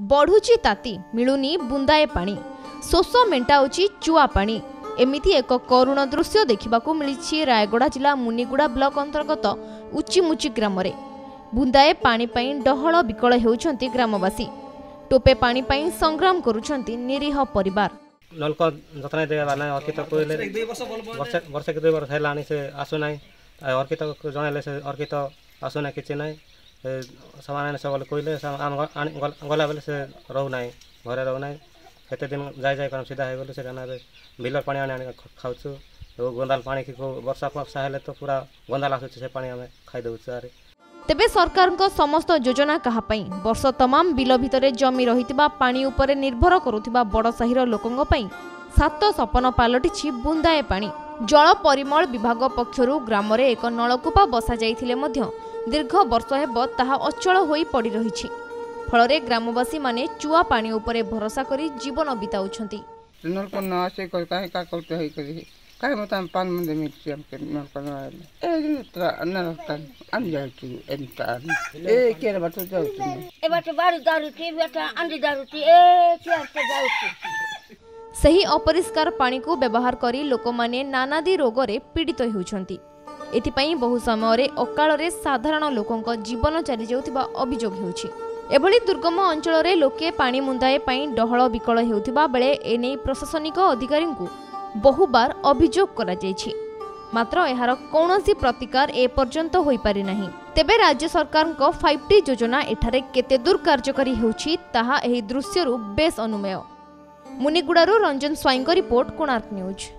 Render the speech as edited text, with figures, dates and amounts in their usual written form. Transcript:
बढ़ुची ताती मिलुनी बुंदाए पानी शोष मेंटाउची चुआ पानी एमिति एक करुण दृश्य देखा मिली रायगड़ा जिला मुनिगुड़ा ब्लॉक अंतर्गत उच्चीमुची ग्राम रे बुंदाए पानी पाई डहल विकल होउछंती ग्रामवासी टोपे पानी पाई संग्राम करुछंती निरीह परिवार नलक जतन देवा ना अर्कित कोइले वर्ष के 2 वर्ष हैलानी से आसु नाही अर्कित जणाले से अर्कित आसु ना किछि नाही सामान सब कोइले गला बेले से रहू नाही घरे रहू नाही केते दिन जाय करम सीधा हे गेलो से गाना बिलर पानी आने खाउछु गोंदाल पानी की वर्षा फर्षा हेले तो पूरा गोंदाल आसुछ से पानी हमें खाइ दउछ अरे तेबे सरकार को समस्त योजना कहा पई वर्ष तमाम बिल भितरे जमी रहितबा पानी उपरे निर्भर करुथिबा बड़ साहिर लोकंग पई सात सपन पालटिछि बुंदाए पानी जल परिमल विभाग पक्षरु ग्राम रे एक नलकूपा बसा जाइथिले मध्य दीर्घ वर्ष हेब ताहा अचल होई पड़ी रहिछि फलरे ग्रामवासी माने चुआ पानी उपरे भरोसा करी जीवन बिताउछंती नलको न से कोई काहे का करते है करी काय मत हम पान मंदे मिर्ची हम के नलको न ए त्र नलकन अन जाउछु एंता ए केरे बाटो जाउछु ए बाटो बारू दारू की बेटा अंडी दारू की ए केर से जाउछु सही अपरिष्कार पानी को व्यवहार करी लोक माने नानादी रोग रे पीड़ित होउछंती एथिपई बहु समय रे अकाल रे साधारण लोकंक जीवन चली जाउथिबा अभियोग हेउछि एभली दुर्गम अंचल रे लोके पानी मुंदाए पई डहल विकल हेउथिबा बेले एने प्रशासनिक अधिकारी को बहु बार अभियोग करा जायछि मात्र एहार कौनसी प्रतिकार ए पर्यंत होई पारि नाही तेबे राज्य सरकार को 5T योजना एठारे केते दूर कार्यकारी हेउछि ताहा एही दृश्यरु बेस अनुमेय मुनिगुड़ारू रंजन स्वाईं रिपोर्ट कोणार्क न्यूज।